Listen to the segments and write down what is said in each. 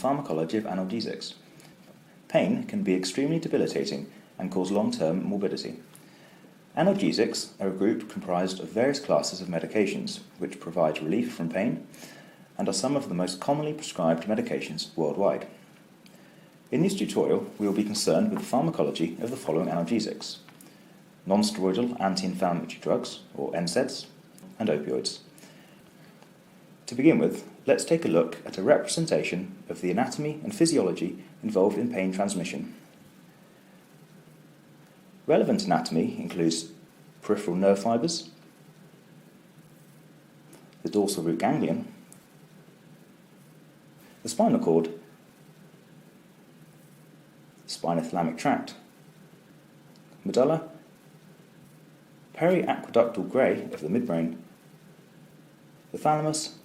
pharmacology of analgesics. Pain can be extremely debilitating and cause long-term morbidity. Analgesics are a group comprised of various classes of medications which provide relief from pain and are some of the most commonly prescribed medications worldwide. In this tutorial, we will be concerned with the pharmacology of the following analgesics: non-steroidal anti-inflammatory drugs, or NSAIDs, and opioids. To begin with, let's take a look at a representation of the anatomy and physiology involved in pain transmission. Relevant anatomy includes peripheral nerve fibers, the dorsal root ganglion, the spinal cord, spinothalamic tract, medulla, periaqueductal grey of the midbrain, the thalamus,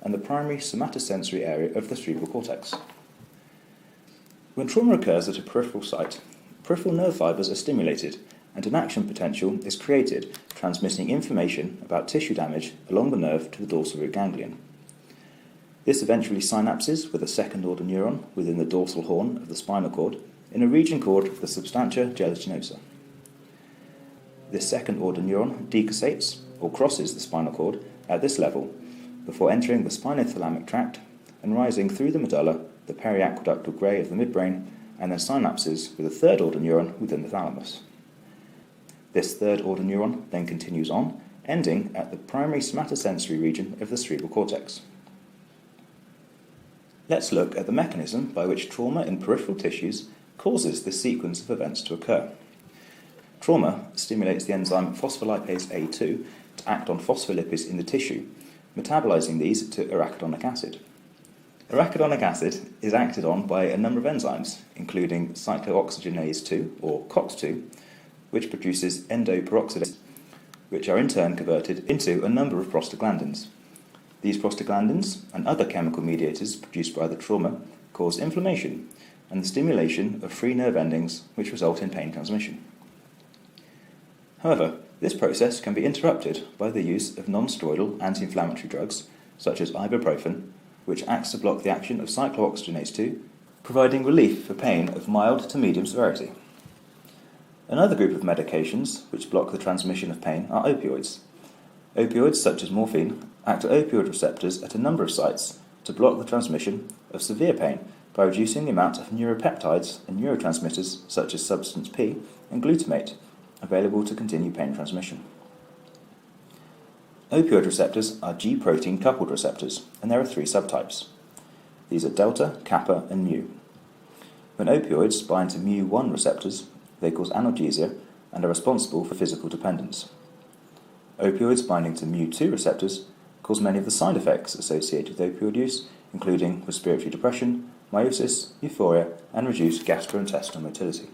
and the primary somatosensory area of the cerebral cortex. When trauma occurs at a peripheral site, peripheral nerve fibers are stimulated and an action potential is created, transmitting information about tissue damage along the nerve to the dorsal root ganglion. This eventually synapses with a second-order neuron within the dorsal horn of the spinal cord in a region called the substantia gelatinosa. This second-order neuron decussates or crosses the spinal cord at this level before entering the spinothalamic tract and rising through the medulla, the periaqueductal grey of the midbrain, and then synapses with a third-order neuron within the thalamus. This third-order neuron then continues on, ending at the primary somatosensory region of the cerebral cortex. Let's look at the mechanism by which trauma in peripheral tissues causes this sequence of events to occur. Trauma stimulates the enzyme phospholipase A2 to act on phospholipids in the tissue, metabolizing these to arachidonic acid. Arachidonic acid is acted on by a number of enzymes, including cyclooxygenase 2, or COX-2, which produces endoperoxidase, which are in turn converted into a number of prostaglandins. These prostaglandins and other chemical mediators produced by the trauma cause inflammation and the stimulation of free nerve endings, which result in pain transmission. However, this process can be interrupted by the use of non-steroidal anti-inflammatory drugs, such as ibuprofen, which acts to block the action of cyclooxygenase 2, providing relief for pain of mild to medium severity. Another group of medications which block the transmission of pain are opioids. Opioids, such as morphine, act at opioid receptors at a number of sites to block the transmission of severe pain by reducing the amount of neuropeptides and neurotransmitters, such as substance P and glutamate, available to continue pain transmission. Opioid receptors are G-protein coupled receptors, and there are three subtypes. These are delta, kappa, and mu. When opioids bind to mu1 receptors, they cause analgesia and are responsible for physical dependence. Opioids binding to mu2 receptors cause many of the side effects associated with opioid use, including respiratory depression, meiosis, euphoria, and reduced gastrointestinal motility.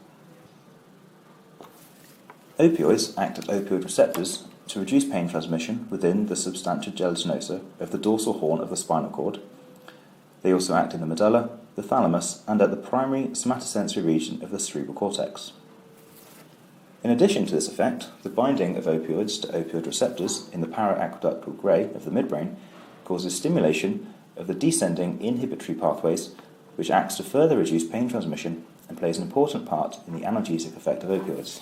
Opioids act at opioid receptors to reduce pain transmission within the substantia gelatinosa of the dorsal horn of the spinal cord. They also act in the medulla, the thalamus, and at the primary somatosensory region of the cerebral cortex. In addition to this effect, the binding of opioids to opioid receptors in the periaqueductal grey of the midbrain causes stimulation of the descending inhibitory pathways, which acts to further reduce pain transmission and plays an important part in the analgesic effect of opioids.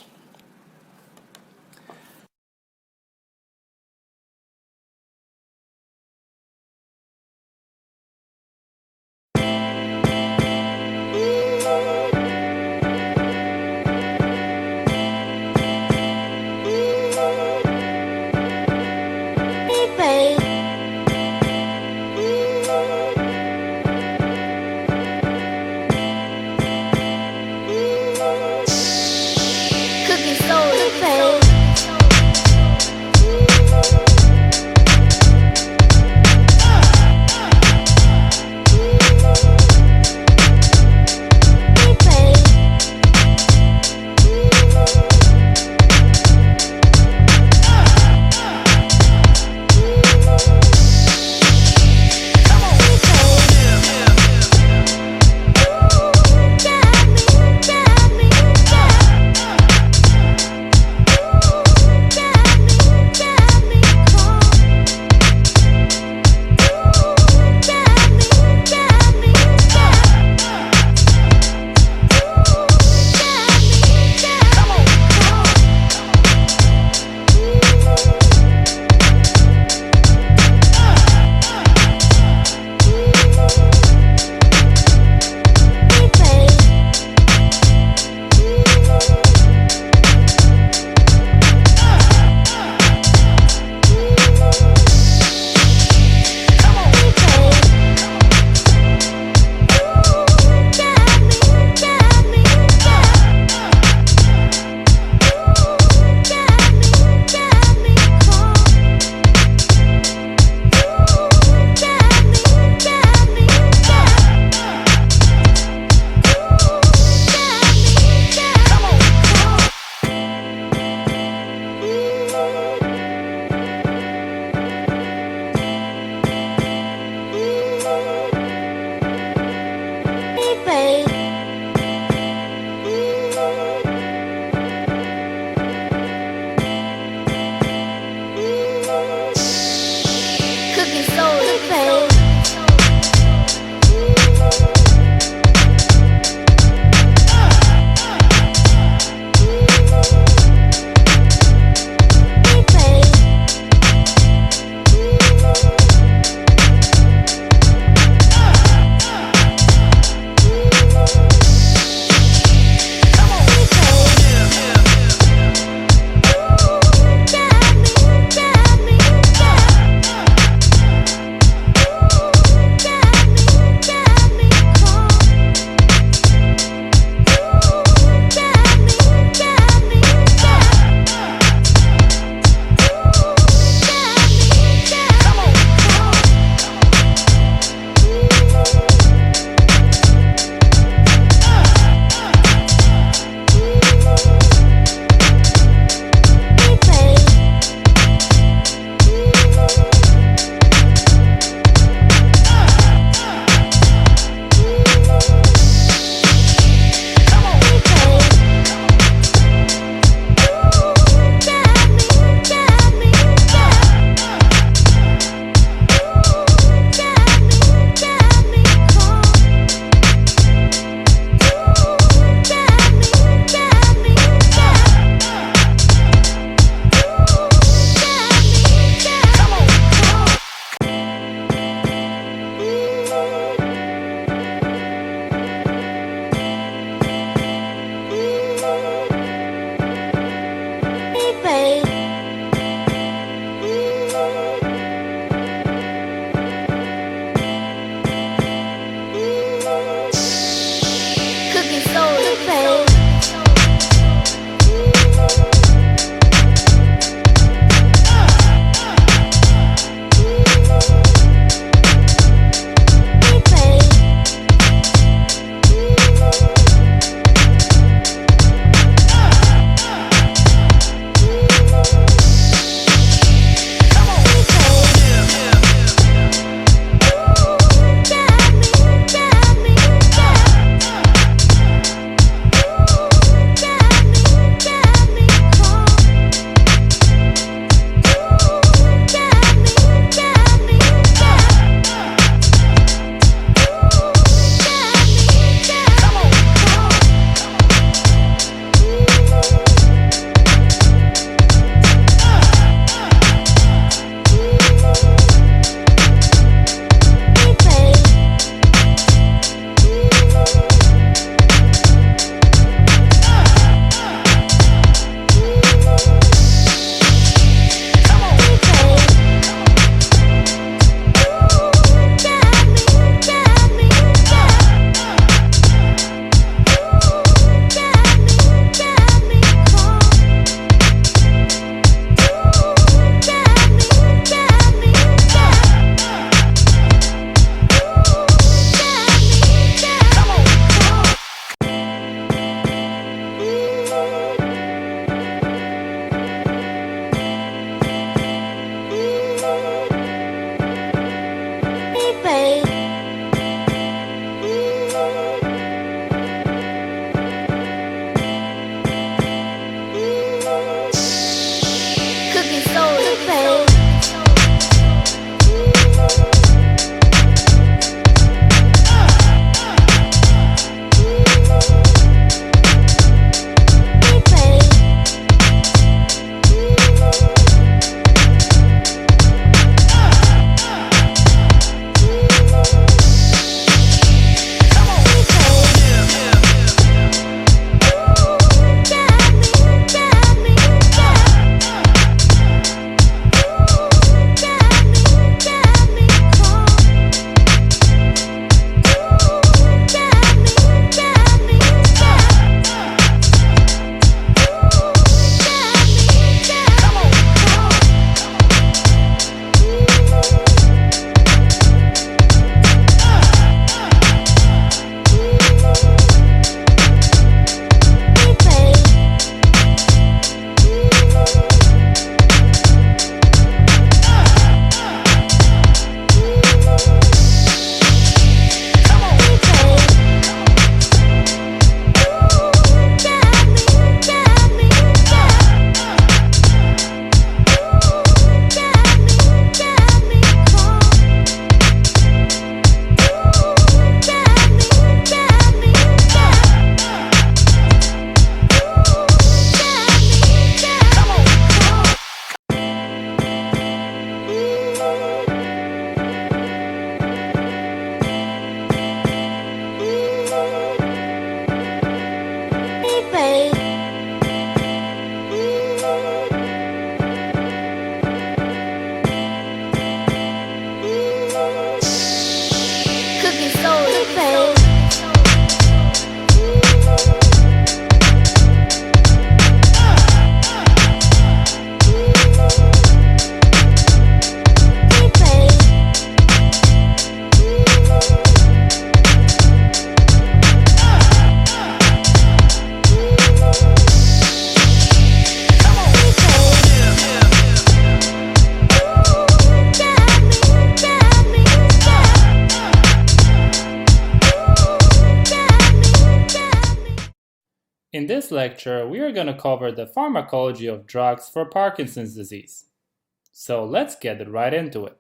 In this lecture, we are going to cover the pharmacology of drugs for Parkinson's disease. So let's get right into it.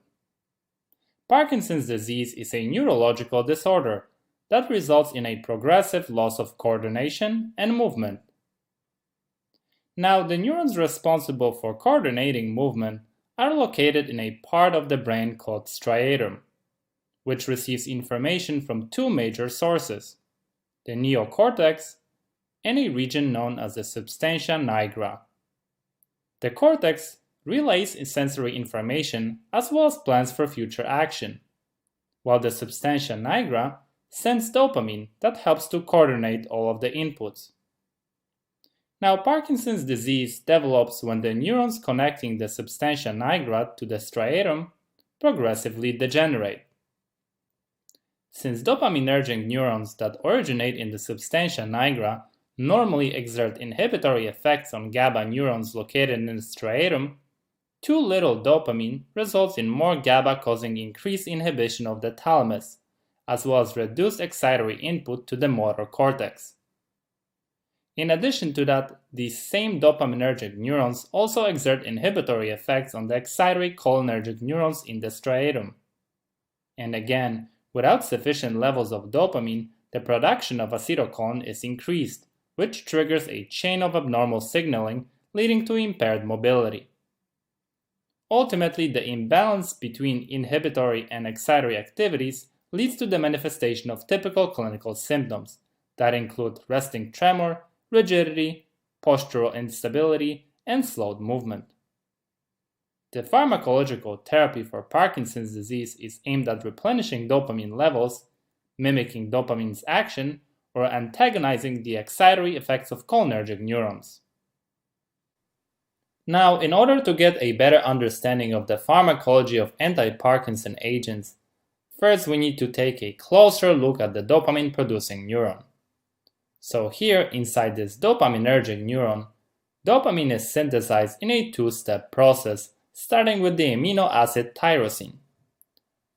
Parkinson's disease is a neurological disorder that results in a progressive loss of coordination and movement. Now, the neurons responsible for coordinating movement are located in a part of the brain called striatum, which receives information from two major sources, the neocortex and a region known as the substantia nigra. The cortex relays sensory information as well as plans for future action, while the substantia nigra sends dopamine that helps to coordinate all of the inputs. Now, Parkinson's disease develops when the neurons connecting the substantia nigra to the striatum progressively degenerate. Since dopaminergic neurons that originate in the substantia nigra normally exert inhibitory effects on GABA neurons located in the striatum, too little dopamine results in more GABA, causing increased inhibition of the thalamus, as well as reduced excitatory input to the motor cortex. In addition to that, these same dopaminergic neurons also exert inhibitory effects on the excitatory cholinergic neurons in the striatum. And again, without sufficient levels of dopamine, the production of acetylcholine is increased, which triggers a chain of abnormal signaling leading to impaired mobility. Ultimately, the imbalance between inhibitory and excitatory activities leads to the manifestation of typical clinical symptoms that include resting tremor, rigidity, postural instability, and slowed movement. The pharmacological therapy for Parkinson's disease is aimed at replenishing dopamine levels, mimicking dopamine's action, or antagonizing the excitatory effects of cholinergic neurons. Now, in order to get a better understanding of the pharmacology of anti-Parkinson agents, first we need to take a closer look at the dopamine-producing neuron. So here, inside this dopaminergic neuron, dopamine is synthesized in a two-step process, starting with the amino acid tyrosine.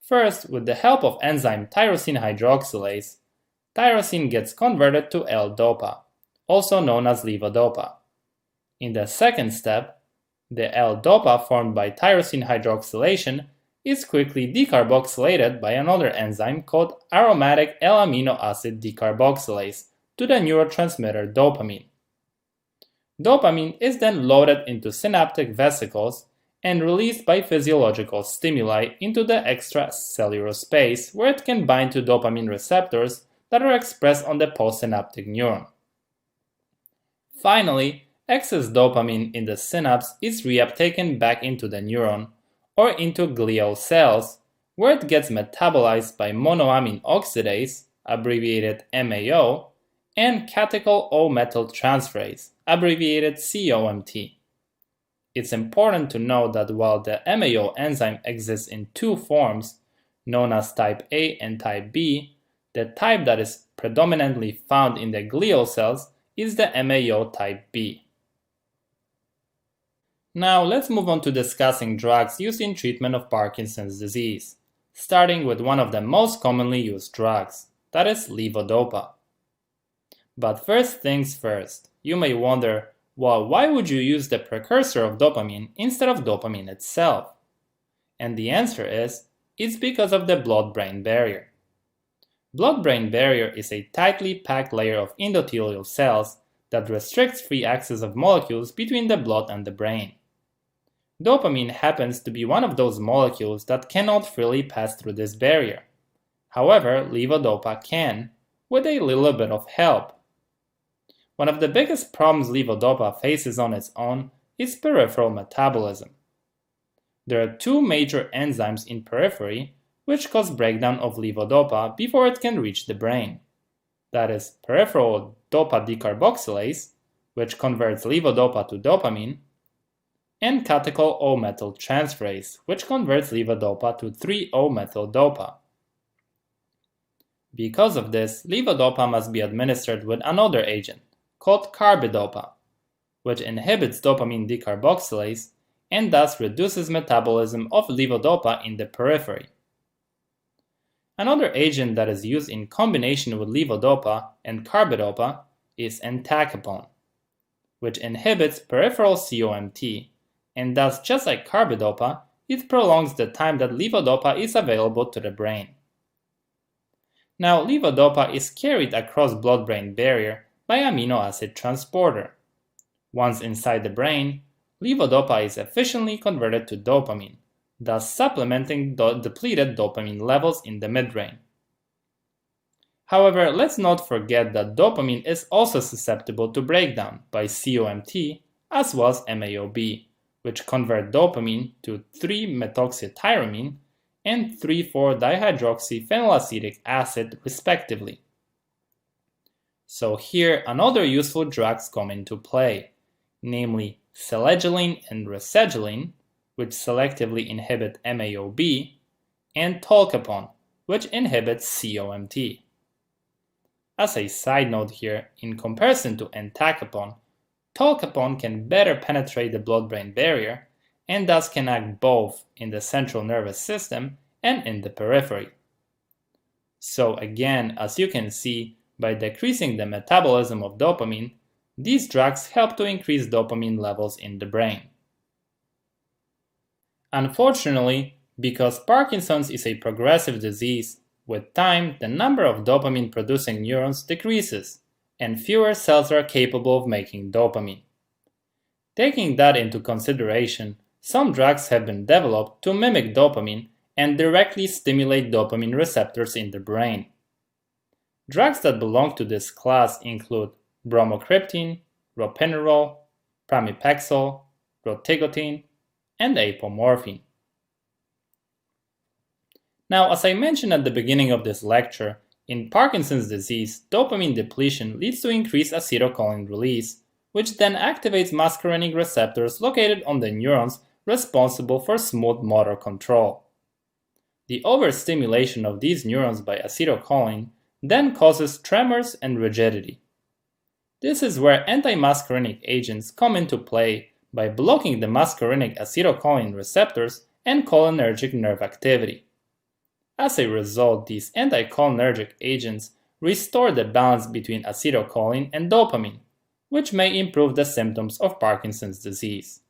First, with the help of enzyme tyrosine hydroxylase, tyrosine gets converted to L-DOPA, also known as levodopa. In the second step, the L-DOPA formed by tyrosine hydroxylation is quickly decarboxylated by another enzyme called aromatic L-amino acid decarboxylase to the neurotransmitter dopamine. Dopamine is then loaded into synaptic vesicles and released by physiological stimuli into the extracellular space, where it can bind to dopamine receptors that are expressed on the postsynaptic neuron. Finally, excess dopamine in the synapse is reuptaken back into the neuron or into glial cells, where it gets metabolized by monoamine oxidase, abbreviated MAO, and catechol O-methyltransferase, abbreviated COMT. It's important to note that while the MAO enzyme exists in two forms, known as type A and type B, the type that is predominantly found in the glial cells is the MAO type B. Now let's move on to discussing drugs used in treatment of Parkinson's disease, starting with one of the most commonly used drugs, that is levodopa. But first things first, you may wonder, well, why would you use the precursor of dopamine instead of dopamine itself? And the answer is, it's because of the blood-brain barrier. Blood-brain barrier is a tightly packed layer of endothelial cells that restricts free access of molecules between the blood and the brain. Dopamine happens to be one of those molecules that cannot freely pass through this barrier. However, levodopa can, with a little bit of help. One of the biggest problems levodopa faces on its own is peripheral metabolism. There are two major enzymes in periphery which cause breakdown of levodopa before it can reach the brain. That is peripheral dopa decarboxylase, which converts levodopa to dopamine, and catechol O-methyl transferase, which converts levodopa to 3-O-methyl-dopa. Because of this, levodopa must be administered with another agent, called carbidopa, which inhibits dopamine decarboxylase and thus reduces metabolism of levodopa in the periphery. Another agent that is used in combination with levodopa and carbidopa is entacapone, which inhibits peripheral COMT, and thus, just like carbidopa, it prolongs the time that levodopa is available to the brain. Now, levodopa is carried across blood-brain barrier by amino acid transporter. Once inside the brain, levodopa is efficiently converted to dopamine, thus supplementing depleted dopamine levels in the midbrain. However, let's not forget that dopamine is also susceptible to breakdown by COMT as well as MAOB, which convert dopamine to 3-methoxytyramine and 3,4-dihydroxyphenylacetic acid respectively. So here another useful drugs come into play, namely selegiline and resegiline, which selectively inhibit MAOB, and tolcapone, which inhibits COMT. As a side note here, in comparison to entacapone, tolcapone can better penetrate the blood-brain barrier and thus can act both in the central nervous system and in the periphery. So again, as you can see, by decreasing the metabolism of dopamine, these drugs help to increase dopamine levels in the brain. Unfortunately, because Parkinson's is a progressive disease, with time the number of dopamine-producing neurons decreases, and fewer cells are capable of making dopamine. Taking that into consideration, some drugs have been developed to mimic dopamine and directly stimulate dopamine receptors in the brain. Drugs that belong to this class include bromocriptine, ropinirole, pramipexole, rotigotine, and apomorphine. Now, as I mentioned at the beginning of this lecture, in Parkinson's disease, dopamine depletion leads to increased acetylcholine release, which then activates muscarinic receptors located on the neurons responsible for smooth motor control. The overstimulation of these neurons by acetylcholine then causes tremors and rigidity. This is where anti-muscarinic agents come into play by blocking the muscarinic acetylcholine receptors and cholinergic nerve activity. As a result, these anticholinergic agents restore the balance between acetylcholine and dopamine, which may improve the symptoms of Parkinson's disease.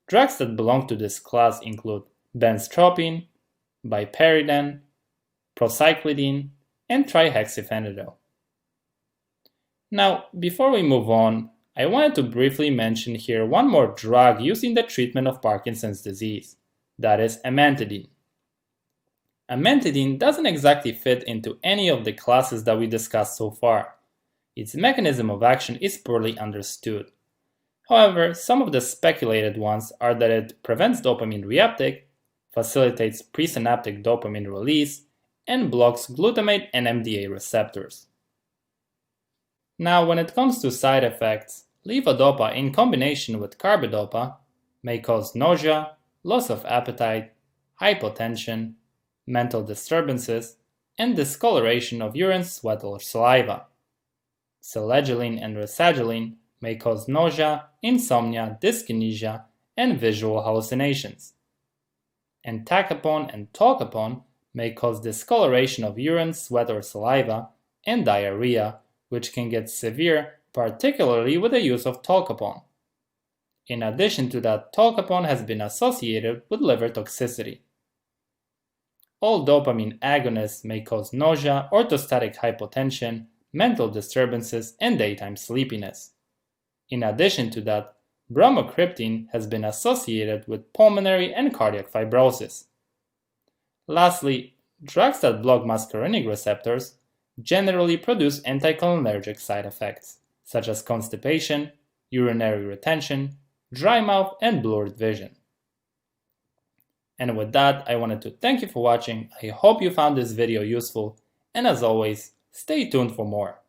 Drugs that belong to this class include benztropine, bipyridine, procyclidine, and trihexyphenidyl. Now, before we move on, I wanted to briefly mention here one more drug used in the treatment of Parkinson's disease, that is amantadine. Amantadine doesn't exactly fit into any of the classes that we discussed so far. Its mechanism of action is poorly understood. However, some of the speculated ones are that it prevents dopamine reuptake, facilitates presynaptic dopamine release, and blocks glutamate and NMDA receptors. Now, when it comes to side effects, levodopa in combination with carbidopa may cause nausea, loss of appetite, hypotension, mental disturbances, and discoloration of urine, sweat, or saliva. Selegiline and resegiline may cause nausea, insomnia, dyskinesia, and visual hallucinations. Entacapone and tolcapone may cause discoloration of urine, sweat, or saliva, and diarrhea, which can get severe, particularly with the use of tolcapone. In addition to that, tolcapone has been associated with liver toxicity. All dopamine agonists may cause nausea, orthostatic hypotension, mental disturbances, and daytime sleepiness. In addition to that, bromocriptine has been associated with pulmonary and cardiac fibrosis. Lastly, drugs that block muscarinic receptors generally produce anticholinergic side effects, such as constipation, urinary retention, dry mouth, and blurred vision. And with that, I wanted to thank you for watching. I hope you found this video useful, and as always, stay tuned for more.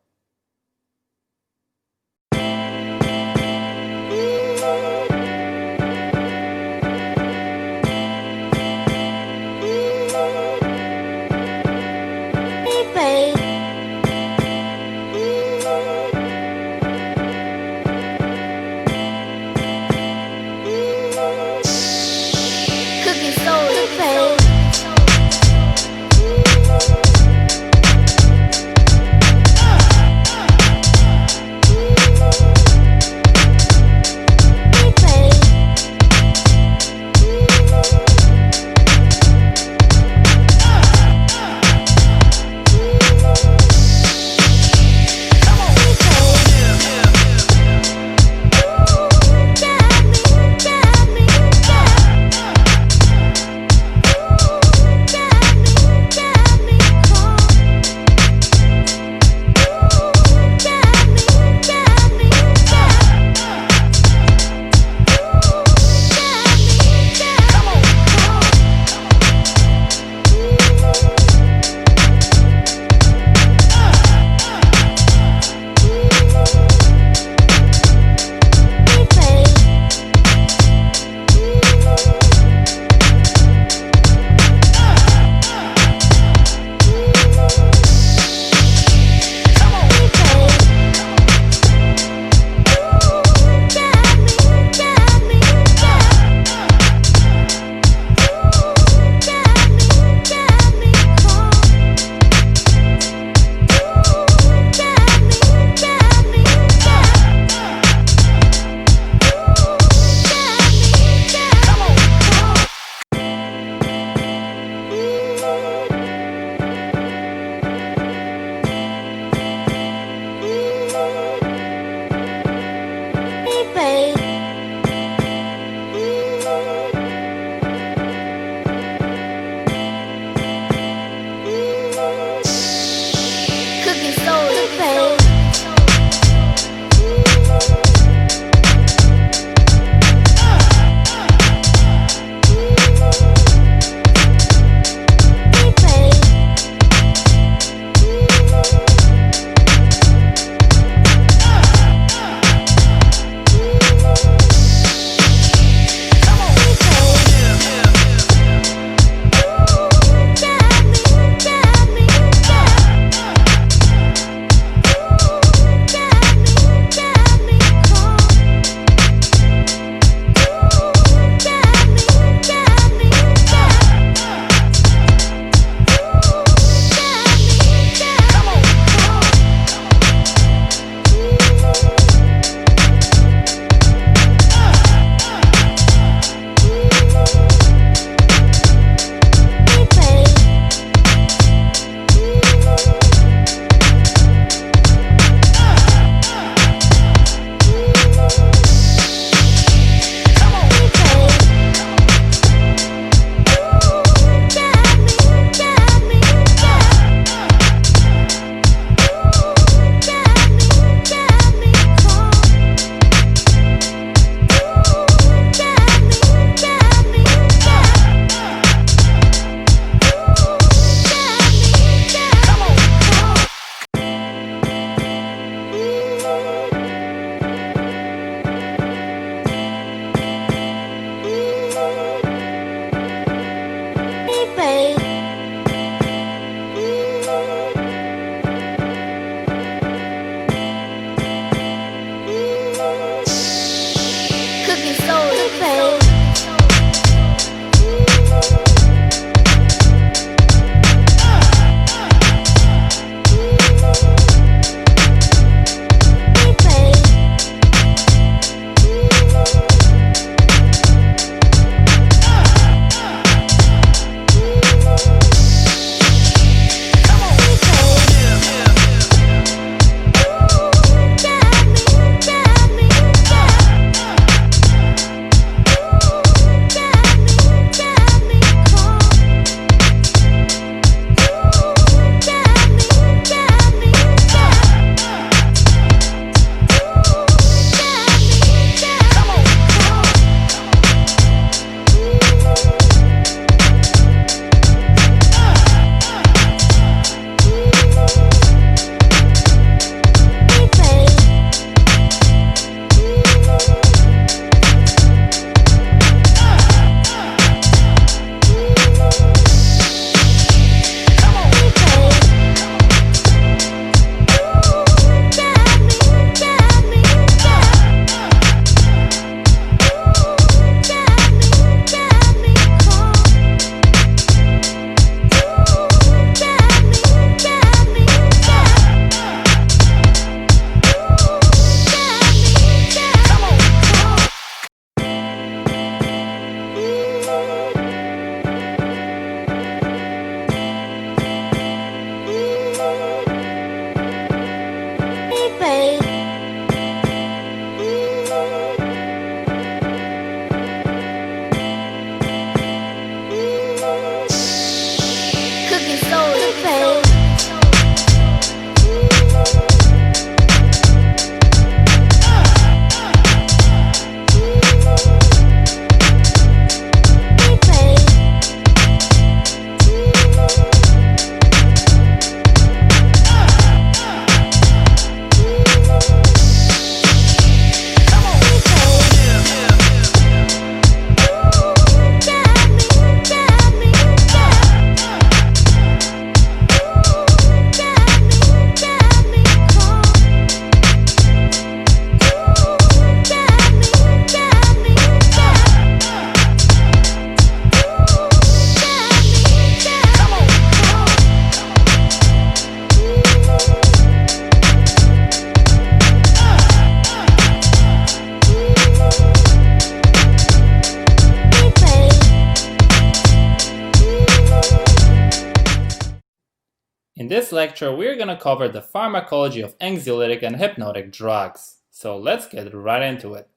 this lecture, we're going to cover the pharmacology of anxiolytic and hypnotic drugs. So let's get right into it.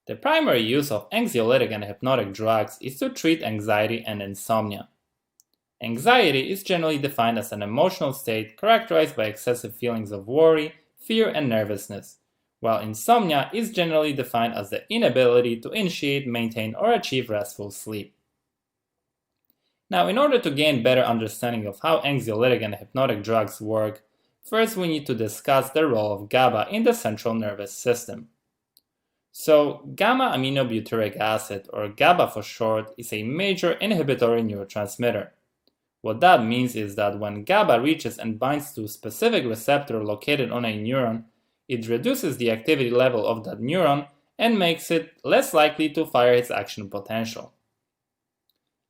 The primary use of anxiolytic and hypnotic drugs is to treat anxiety and insomnia. Anxiety is generally defined as an emotional state characterized by excessive feelings of worry, fear, and nervousness, while insomnia is generally defined as the inability to initiate, maintain, or achieve restful sleep. Now, in order to gain better understanding of how anxiolytic and hypnotic drugs work, first we need to discuss the role of GABA in the central nervous system. So, gamma-aminobutyric acid, or GABA for short, is a major inhibitory neurotransmitter. What that means is that when GABA reaches and binds to a specific receptor located on a neuron, it reduces the activity level of that neuron and makes it less likely to fire its action potential.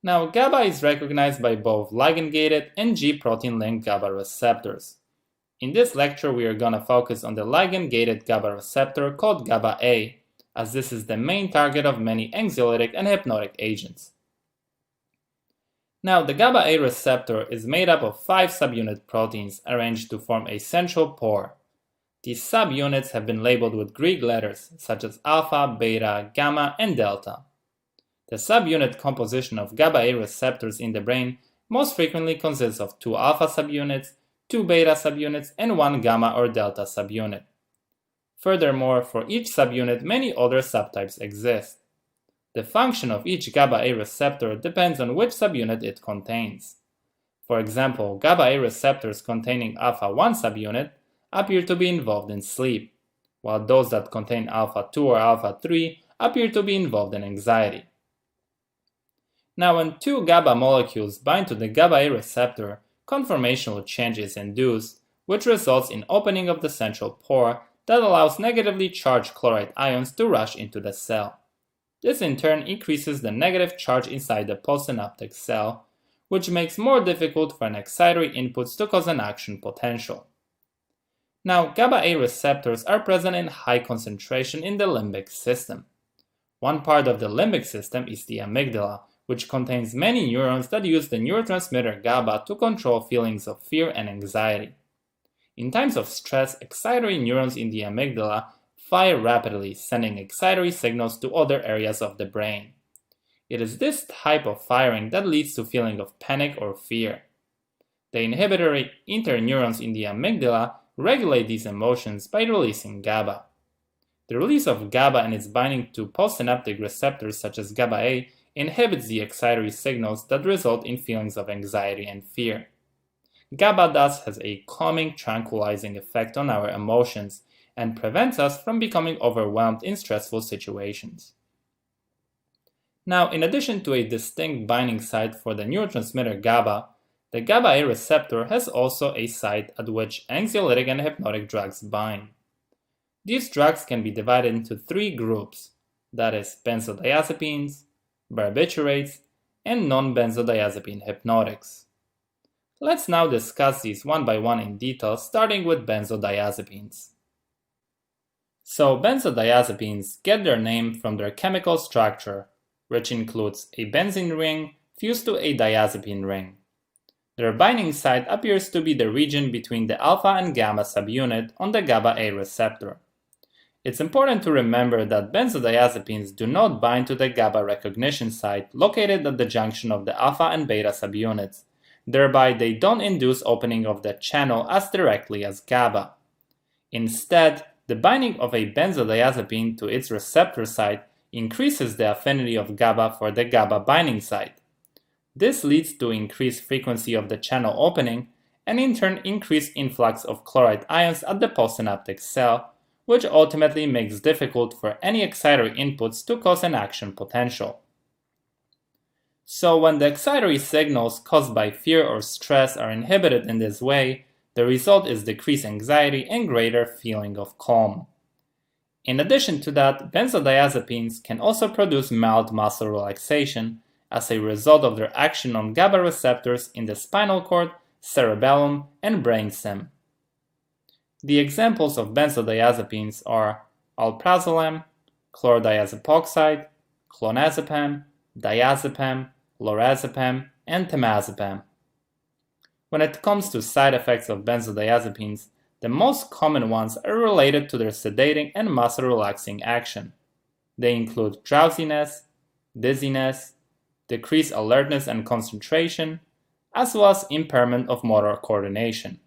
Now, GABA is recognized by both ligand-gated and G-protein-linked GABA receptors. In this lecture, we are going to focus on the ligand-gated GABA receptor called GABA-A, as this is the main target of many anxiolytic and hypnotic agents. Now, the GABA-A receptor is made up of 5 subunit proteins arranged to form a central pore. These subunits have been labeled with Greek letters such as alpha, beta, gamma, and delta. The subunit composition of GABA-A receptors in the brain most frequently consists of 2 alpha subunits, 2 beta subunits, and 1 gamma or delta subunit. Furthermore, for each subunit, many other subtypes exist. The function of each GABA-A receptor depends on which subunit it contains. For example, GABA-A receptors containing alpha-1 subunit appear to be involved in sleep, while those that contain alpha-2 or alpha-3 appear to be involved in anxiety. Now, when 2 GABA molecules bind to the GABA-A receptor, conformational change is induced, which results in opening of the central pore that allows negatively charged chloride ions to rush into the cell. This in turn increases the negative charge inside the postsynaptic cell, which makes more difficult for an excitatory inputs to cause an action potential. Now, GABA-A receptors are present in high concentration in the limbic system. One part of the limbic system is the amygdala, which contains many neurons that use the neurotransmitter GABA to control feelings of fear and anxiety. In times of stress, excitatory neurons in the amygdala fire rapidly, sending excitatory signals to other areas of the brain. It is this type of firing that leads to feeling of panic or fear. The inhibitory interneurons in the amygdala regulate these emotions by releasing GABA. The release of GABA and its binding to postsynaptic receptors such as GABA-A inhibits the excitatory signals that result in feelings of anxiety and fear. GABA thus has a calming, tranquilizing effect on our emotions and prevents us from becoming overwhelmed in stressful situations. Now, in addition to a distinct binding site for the neurotransmitter GABA, the GABA-A receptor has also a site at which anxiolytic and hypnotic drugs bind. These drugs can be divided into 3 groups, that is, benzodiazepines, barbiturates, and non-benzodiazepine hypnotics. Let's now discuss these one by one in detail, starting with benzodiazepines. So, benzodiazepines get their name from their chemical structure, which includes a benzene ring fused to a diazepine ring. Their binding site appears to be the region between the alpha and gamma subunit on the GABA-A receptor. It's important to remember that benzodiazepines do not bind to the GABA recognition site located at the junction of the alpha and beta subunits. Thereby, they don't induce opening of the channel as directly as GABA. Instead, the binding of a benzodiazepine to its receptor site increases the affinity of GABA for the GABA binding site. This leads to increased frequency of the channel opening and in turn increased influx of chloride ions at the postsynaptic cell, which ultimately makes it difficult for any excitatory inputs to cause an action potential. So when the excitatory signals caused by fear or stress are inhibited in this way, the result is decreased anxiety and greater feeling of calm. In addition to that, benzodiazepines can also produce mild muscle relaxation as a result of their action on GABA receptors in the spinal cord, cerebellum, and brainstem. The examples of benzodiazepines are alprazolam, chlordiazepoxide, clonazepam, diazepam, lorazepam, and temazepam. When it comes to side effects of benzodiazepines, the most common ones are related to their sedating and muscle relaxing action. They include drowsiness, dizziness, decreased alertness and concentration, as well as impairment of motor coordination.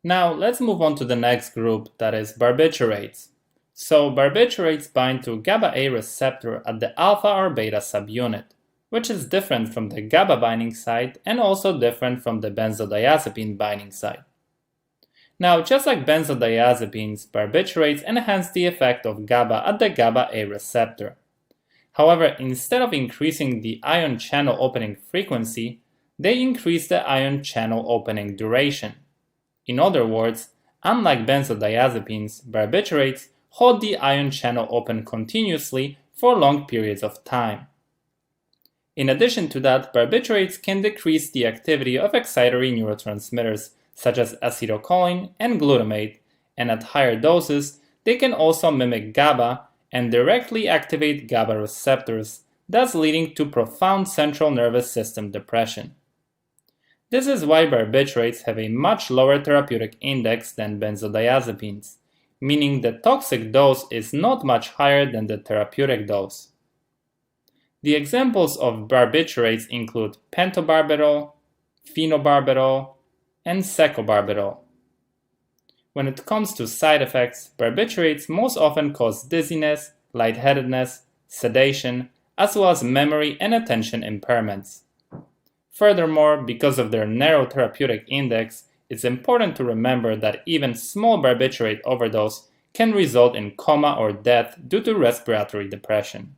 Now let's move on to the next group, that is barbiturates. So barbiturates bind to GABA-A receptor at the alpha or beta subunit, which is different from the GABA binding site and also different from the benzodiazepine binding site. Now, just like benzodiazepines, barbiturates enhance the effect of GABA at the GABA-A receptor. However, instead of increasing the ion channel opening frequency, they increase the ion channel opening duration. In other words, unlike benzodiazepines, barbiturates hold the ion channel open continuously for long periods of time. In addition to that, barbiturates can decrease the activity of excitatory neurotransmitters such as acetylcholine and glutamate, and at higher doses, they can also mimic GABA and directly activate GABA receptors, thus leading to profound central nervous system depression. This is why barbiturates have a much lower therapeutic index than benzodiazepines, meaning the toxic dose is not much higher than the therapeutic dose. The examples of barbiturates include pentobarbital, phenobarbital, and secobarbital. When it comes to side effects, barbiturates most often cause dizziness, lightheadedness, sedation, as well as memory and attention impairments. Furthermore, because of their narrow therapeutic index, it's important to remember that even small barbiturate overdose can result in coma or death due to respiratory depression.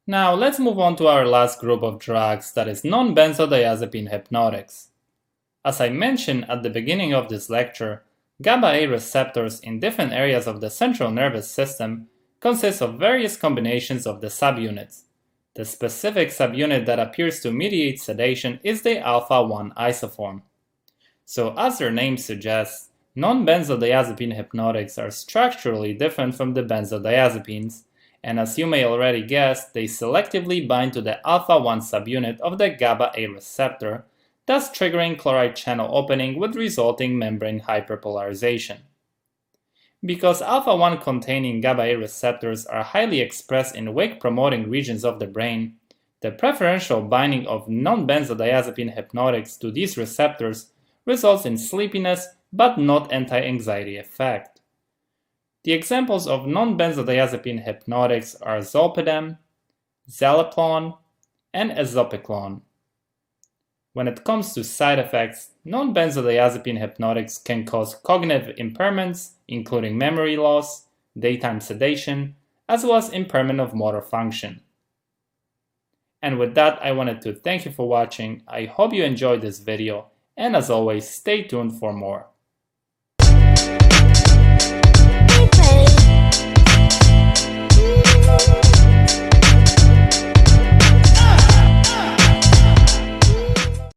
Now let's move on to our last group of drugs, that is non-benzodiazepine hypnotics. As I mentioned at the beginning of this lecture, GABA-A receptors in different areas of the central nervous system consist of various combinations of the subunits. The specific subunit that appears to mediate sedation is the alpha-1 isoform. So as their name suggests, non-benzodiazepine hypnotics are structurally different from the benzodiazepines, and as you may already guess, they selectively bind to the alpha-1 subunit of the GABA-A receptor, thus triggering chloride channel opening with resulting membrane hyperpolarization. Because alpha-1 containing GABA-A receptors are highly expressed in wake-promoting regions of the brain, the preferential binding of non-benzodiazepine hypnotics to these receptors results in sleepiness but not anti-anxiety effect. The examples of non-benzodiazepine hypnotics are zolpidem, zaleplon, and azopiclone. When it comes to side effects, non-benzodiazepine hypnotics can cause cognitive impairments, including memory loss, daytime sedation, as well as impairment of motor function. And with that, I wanted to thank you for watching. I hope you enjoyed this video, and as always, stay tuned for more.